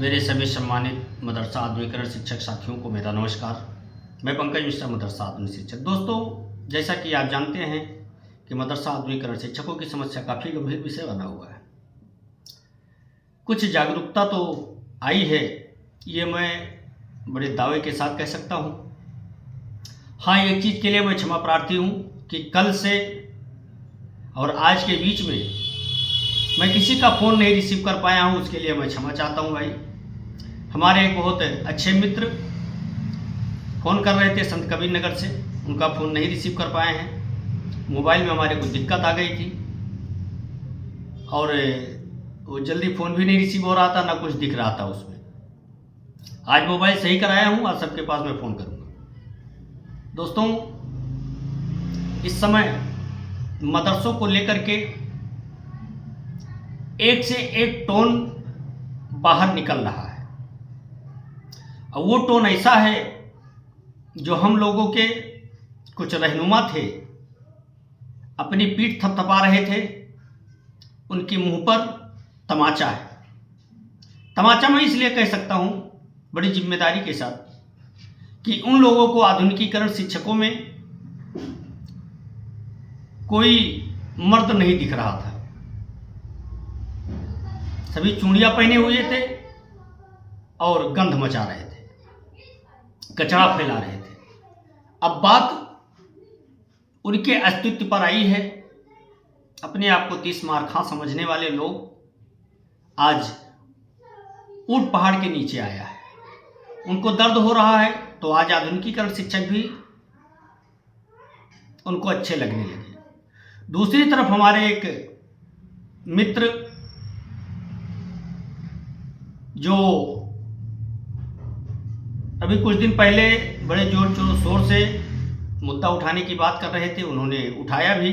मेरे सभी सम्मानित मदरसा आधुनिकीकरण शिक्षक साथियों को मेरा नमस्कार। मैं पंकज मिश्रा, मदरसा आधुनिक शिक्षक। दोस्तों, जैसा कि आप जानते हैं कि मदरसा आधुनिकीकरण शिक्षकों की समस्या काफ़ी गंभीर विषय बना हुआ है। कुछ जागरूकता तो आई है, ये मैं बड़े दावे के साथ कह सकता हूँ। हाँ, एक चीज़ के लिए मैं क्षमा प्रार्थी हूँ कि कल से और आज के बीच में मैं किसी का फ़ोन नहीं रिसीव कर पाया हूँ, उसके लिए मैं क्षमा चाहता हूँ भाई। हमारे एक बहुत अच्छे मित्र फ़ोन कर रहे थे संत कबीर नगर से, उनका फ़ोन नहीं रिसीव कर पाए हैं। मोबाइल में हमारे कुछ दिक्कत आ गई थी और वो जल्दी फ़ोन भी नहीं रिसीव हो रहा था, ना कुछ दिख रहा था उसमें। आज मोबाइल सही कराया हूँ, आज सबके पास मैं फ़ोन करूँगा। दोस्तों, इस समय मदरसों को लेकर के एक से एक टोन बाहर निकल रहा है और वो टोन ऐसा है जो हम लोगों के कुछ रहनुमा थे, अपनी पीठ थपथपा रहे थे, उनके मुंह पर तमाचा है। तमाचा मैं इसलिए कह सकता हूं बड़ी जिम्मेदारी के साथ कि उन लोगों को आधुनिकीकरण शिक्षकों में कोई मर्द नहीं दिख रहा था। सभी चूड़ियां पहने हुए थे और गंध मचा रहे थे, कचरा फैला रहे थे। अब बात उनके अस्तित्व पर आई है। अपने आप को 30 मार खा समझने वाले लोग आज ऊंट पहाड़ के नीचे आया है, उनको दर्द हो रहा है, तो आज आधुनिकीकरण शिक्षक भी उनको अच्छे लगने लगे। दूसरी तरफ हमारे एक मित्र जो अभी कुछ दिन पहले बड़े जोर शोर से मुद्दा उठाने की बात कर रहे थे, उन्होंने उठाया भी,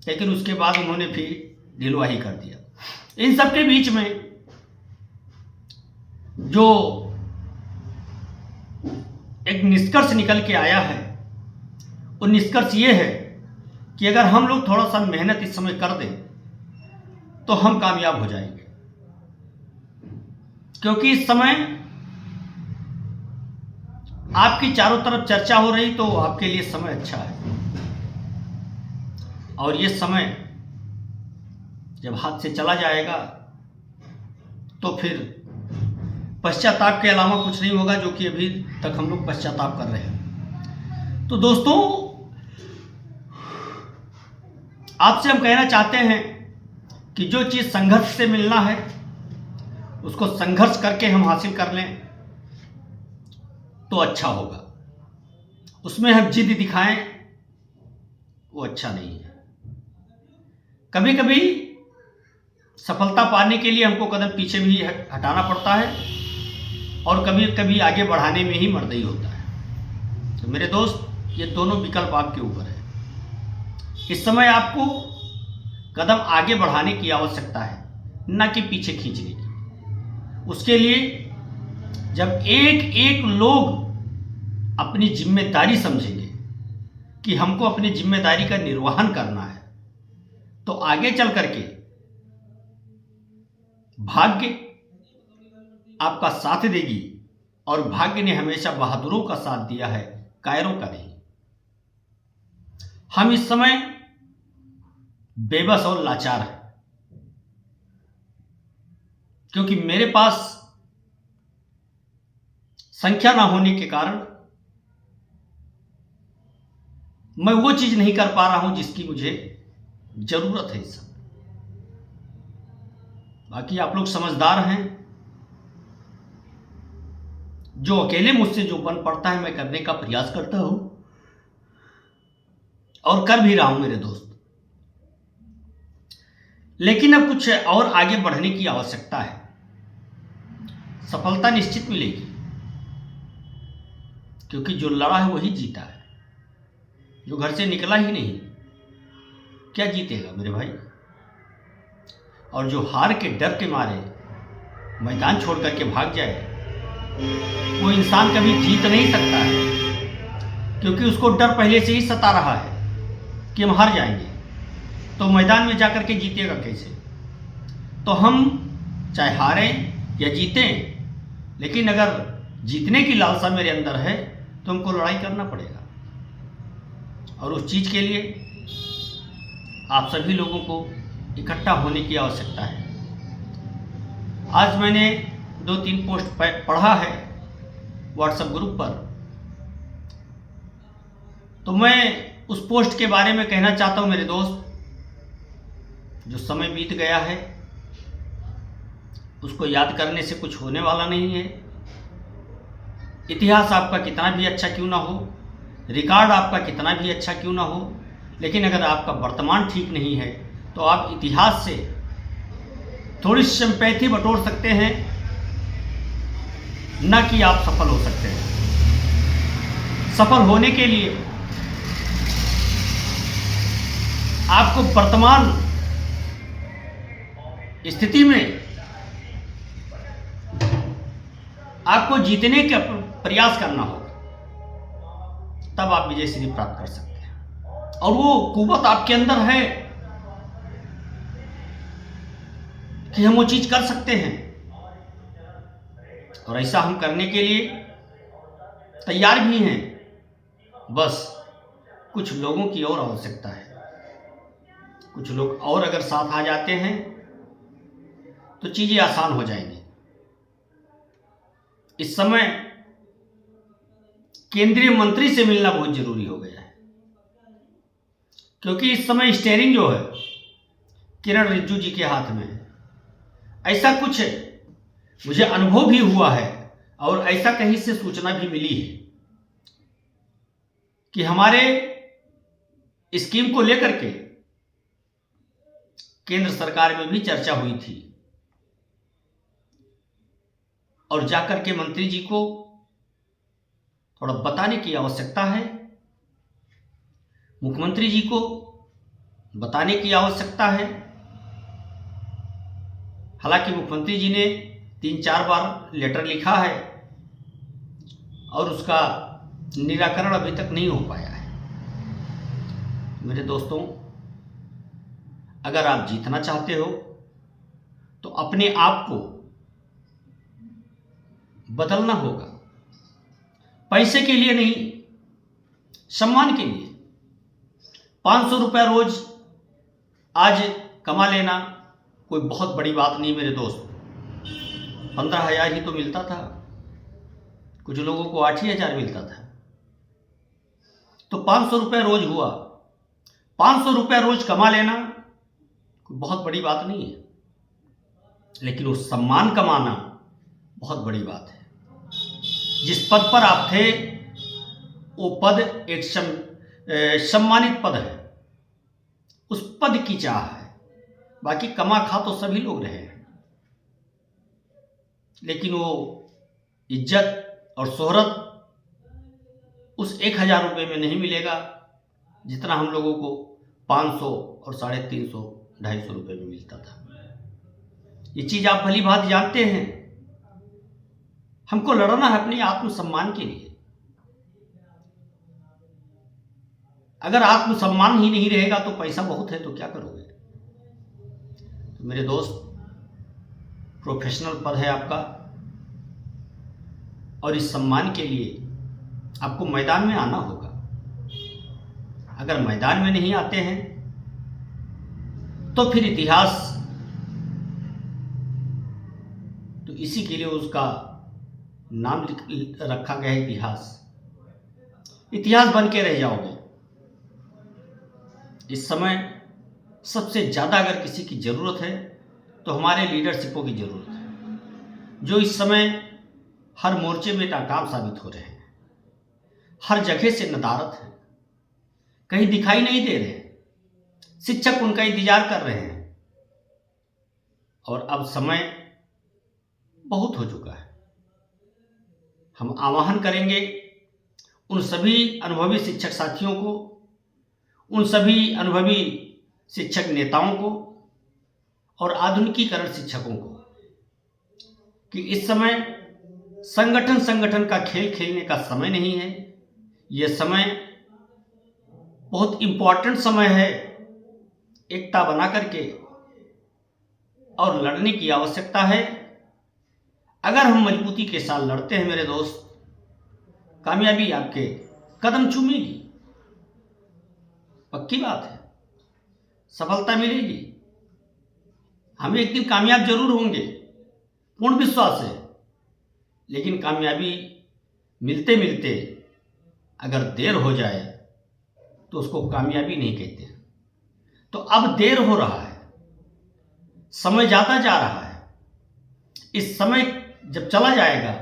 लेकिन उसके बाद उन्होंने फिर ढिलवाही कर दिया। इन सब के बीच में जो एक निष्कर्ष निकल के आया है, वो निष्कर्ष ये है कि अगर हम लोग थोड़ा सा मेहनत इस समय कर दें तो हम कामयाब हो जाएंगे। क्योंकि इस समय आपकी चारों तरफ चर्चा हो रही, तो आपके लिए समय अच्छा है। और ये समय जब हाथ से चला जाएगा तो फिर पश्चाताप के अलावा कुछ नहीं होगा, जो कि अभी तक हम लोग पश्चाताप कर रहे हैं। तो दोस्तों, आपसे हम कहना चाहते हैं कि जो चीज़ संघर्ष से मिलना है उसको संघर्ष करके हम हासिल कर लें तो अच्छा होगा। उसमें हम जिद दिखाएं, वो अच्छा नहीं है। कभी कभी सफलता पाने के लिए हमको कदम पीछे भी हटाना पड़ता है और कभी कभी आगे बढ़ाने में ही मर्दई होता है। तो मेरे दोस्त, ये दोनों विकल्प आपके ऊपर है। इस समय आपको कदम आगे बढ़ाने की आवश्यकता है, न कि पीछे खींचने की। उसके लिए जब एक एक लोग अपनी जिम्मेदारी समझेंगे कि हमको अपनी जिम्मेदारी का निर्वहन करना है, तो आगे चल करके भाग्य आपका साथ देगी। और भाग्य ने हमेशा बहादुरों का साथ दिया है, कायरों का नहीं। हम इस समय बेबस और लाचार हैं, क्योंकि मेरे पास संख्या ना होने के कारण मैं वो चीज नहीं कर पा रहा हूं जिसकी मुझे जरूरत है इस समय। बाकी आप लोग समझदार हैं। जो अकेले मुझसे जो बन पड़ता है मैं करने का प्रयास करता हूं और कर भी रहा हूं मेरे दोस्त। लेकिन अब कुछ और आगे बढ़ने की आवश्यकता है। सफलता निश्चित मिलेगी, क्योंकि जो लड़ा है वही जीता है। जो घर से निकला ही नहीं, क्या जीतेगा मेरे भाई? और जो हार के डर के मारे मैदान छोड़ करके भाग जाए, वो इंसान कभी जीत नहीं सकता है, क्योंकि उसको डर पहले से ही सता रहा है कि हम हार जाएंगे। तो मैदान में जाकर के जीतेगा कैसे? तो हम चाहे हारें या जीतें, लेकिन अगर जीतने की लालसा मेरे अंदर है तो हमको लड़ाई करना पड़ेगा, और उस चीज़ के लिए आप सभी लोगों को इकट्ठा होने की आवश्यकता है। आज मैंने 2-3 पोस्ट पढ़ा है व्हाट्सएप ग्रुप पर, तो मैं उस पोस्ट के बारे में कहना चाहता हूं मेरे दोस्त, जो समय बीत गया है उसको याद करने से कुछ होने वाला नहीं है। इतिहास आपका कितना भी अच्छा क्यों ना हो, रिकॉर्ड आपका कितना भी अच्छा क्यों ना हो, लेकिन अगर आपका वर्तमान ठीक नहीं है तो आप इतिहास से थोड़ी सिंपैथी बटोर सकते हैं, न कि आप सफल हो सकते हैं। सफल होने के लिए आपको वर्तमान स्थिति में आपको जीतने का प्रयास करना होगा, तब आप विजय श्री प्राप्त कर सकते हैं। और वो कुव्वत आपके अंदर है कि हम वो चीज कर सकते हैं, और ऐसा हम करने के लिए तैयार भी हैं। बस कुछ लोगों की और आवश्यकता है। कुछ लोग और अगर साथ आ जाते हैं तो चीजें आसान हो जाएंगी। इस समय केंद्रीय मंत्री से मिलना बहुत जरूरी हो गया है, क्योंकि इस समय स्टीयरिंग जो है किरण रिजिजू जी के हाथ में है। ऐसा कुछ मुझे अनुभव भी हुआ है, और ऐसा कहीं से सूचना भी मिली है कि हमारे स्कीम को लेकर के केंद्र सरकार में भी चर्चा हुई थी, और जाकर के मंत्री जी को थोड़ा बताने की आवश्यकता है, मुख्यमंत्री जी को बताने की आवश्यकता है। हालांकि मुख्यमंत्री जी ने 3-4 बार लेटर लिखा है और उसका निराकरण अभी तक नहीं हो पाया है। मेरे दोस्तों, अगर आप जीतना चाहते हो तो अपने आप को बदलना होगा। पैसे के लिए नहीं, सम्मान के लिए। 500 रुपया रोज आज कमा लेना कोई बहुत बड़ी बात नहीं मेरे दोस्त। 15,000 ही तो मिलता था, कुछ लोगों को 8,000 मिलता था। तो 500 रुपया रोज हुआ। 500 रुपया रोज कमा लेना कोई बहुत बड़ी बात नहीं है, लेकिन वो सम्मान कमाना बहुत बड़ी बात है। जिस पद पर आप थे वो पद एक सम्मानित पद है, उस पद की चाह है। बाकी कमा खा तो सभी लोग रहे हैं, लेकिन वो इज्जत और शोहरत उस 1,000 रुपये में नहीं मिलेगा जितना हम लोगों को 500 और 350, 250 रुपये में मिलता था। ये चीज आप भली भांति जानते हैं। हमको लड़ना है अपने आत्मसम्मान के लिए। अगर आत्मसम्मान ही नहीं रहेगा तो पैसा बहुत है तो क्या करोगे? तो मेरे दोस्त, प्रोफेशनल पद है आपका, और इस सम्मान के लिए आपको मैदान में आना होगा। अगर मैदान में नहीं आते हैं तो फिर इतिहास तो इसी के लिए उसका नाम रखा गया है इतिहास बन के रह जाओगे। इस समय सबसे ज्यादा अगर किसी की जरूरत है तो हमारे लीडरशिपों की जरूरत है, जो इस समय हर मोर्चे में नाकाम साबित हो रहे हैं, हर जगह से नदारत है, कहीं दिखाई नहीं दे रहे। शिक्षक उनका इंतजार कर रहे हैं, और अब समय बहुत हो चुका है। हम आह्वान करेंगे उन सभी अनुभवी शिक्षक साथियों को, उन सभी अनुभवी शिक्षक नेताओं को और आधुनिकीकरण शिक्षकों को कि इस समय संगठन का खेल खेलने का समय नहीं है। यह समय बहुत इंपॉर्टेंट समय है। एकता बना करके और लड़ने की आवश्यकता है। अगर हम मजबूती के साथ लड़ते हैं मेरे दोस्त, कामयाबी आपके कदम चूमेगी, पक्की बात है, सफलता मिलेगी। हम एक दिन कामयाब जरूर होंगे, पूर्ण विश्वास है। लेकिन कामयाबी मिलते मिलते अगर देर हो जाए तो उसको कामयाबी नहीं कहते। तो अब देर हो रहा है, समय जाता जा रहा है। इस समय जब चला जाएगा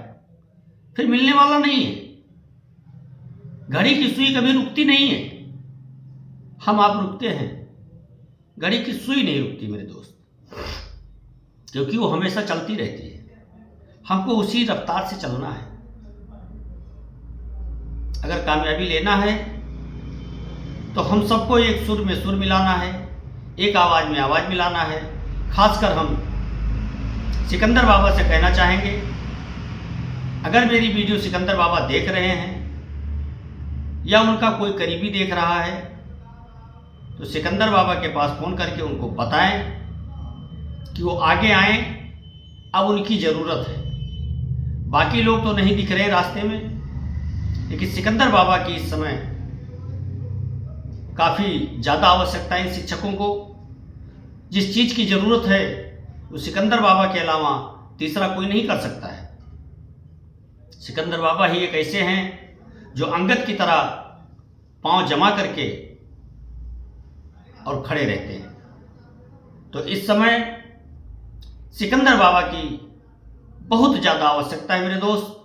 फिर मिलने वाला नहीं है। घड़ी की सुई कभी रुकती नहीं है, हम आप रुकते हैं, घड़ी की सुई नहीं रुकती मेरे दोस्त, क्योंकि वो हमेशा चलती रहती है। हमको उसी रफ्तार से चलना है। अगर कामयाबी लेना है तो हम सबको एक सुर में सुर मिलाना है, एक आवाज में आवाज मिलाना है। खासकर हम सिकंदर बाबा से कहना चाहेंगे, अगर मेरी वीडियो सिकंदर बाबा देख रहे हैं या उनका कोई करीबी देख रहा है तो सिकंदर बाबा के पास फ़ोन करके उनको बताएं कि वो आगे आएं, अब उनकी ज़रूरत है। बाकी लोग तो नहीं दिख रहे रास्ते में, लेकिन सिकंदर बाबा की इस समय काफ़ी ज़्यादा आवश्यकता है इन शिक्षकों को। जिस चीज़ की ज़रूरत है वो सिकंदर बाबा के अलावा तीसरा कोई नहीं कर सकता है। सिकंदर बाबा ही एक ऐसे हैं जो अंगद की तरह पांव जमा करके और खड़े रहते हैं। तो इस समय सिकंदर बाबा की बहुत ज़्यादा आवश्यकता है मेरे दोस्त।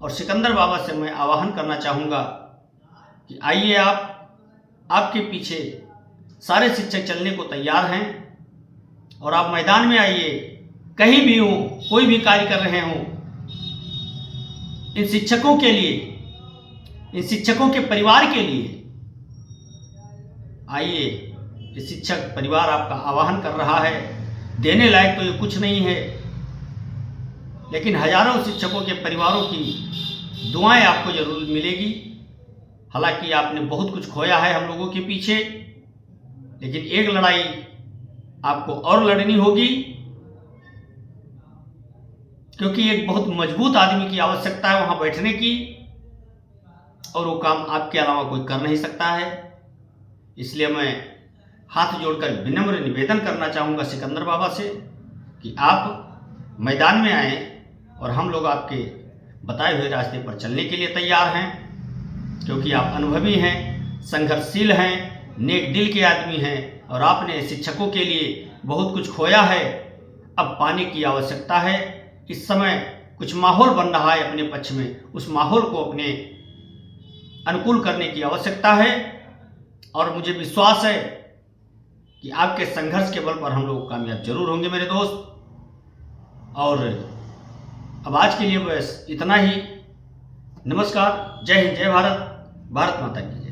और सिकंदर बाबा से मैं आह्वान करना चाहूँगा कि आइए, आपके पीछे सारे शिक्षक चलने को तैयार हैं और आप मैदान में आइए। कहीं भी हो, कोई भी कार्य कर रहे हों, इन शिक्षकों के लिए, इन शिक्षकों के परिवार के लिए आइए। ये शिक्षक परिवार आपका आह्वान कर रहा है। देने लायक तो ये कुछ नहीं है, लेकिन हजारों शिक्षकों के परिवारों की दुआएं आपको जरूर मिलेगी। हालांकि आपने बहुत कुछ खोया है हम लोगों के पीछे, लेकिन एक लड़ाई आपको और लड़नी होगी, क्योंकि एक बहुत मजबूत आदमी की आवश्यकता है वहां बैठने की, और वो काम आपके अलावा कोई कर नहीं सकता है। इसलिए मैं हाथ जोड़कर विनम्र निवेदन करना चाहूँगा सिकंदर बाबा से कि आप मैदान में आएँ और हम लोग आपके बताए हुए रास्ते पर चलने के लिए तैयार हैं, क्योंकि आप अनुभवी हैं, संघर्षशील हैं, नेक दिल के आदमी हैं और आपने शिक्षकों के लिए बहुत कुछ खोया है। अब पाने की आवश्यकता है। इस समय कुछ माहौल बन रहा है अपने पक्ष में, उस माहौल को अपने अनुकूल करने की आवश्यकता है। और मुझे विश्वास है कि आपके संघर्ष के बल पर हम लोग कामयाब जरूर होंगे मेरे दोस्त। और अब आज के लिए बस इतना ही। नमस्कार, जय हिंद, जय भारत, भारत माता की जय।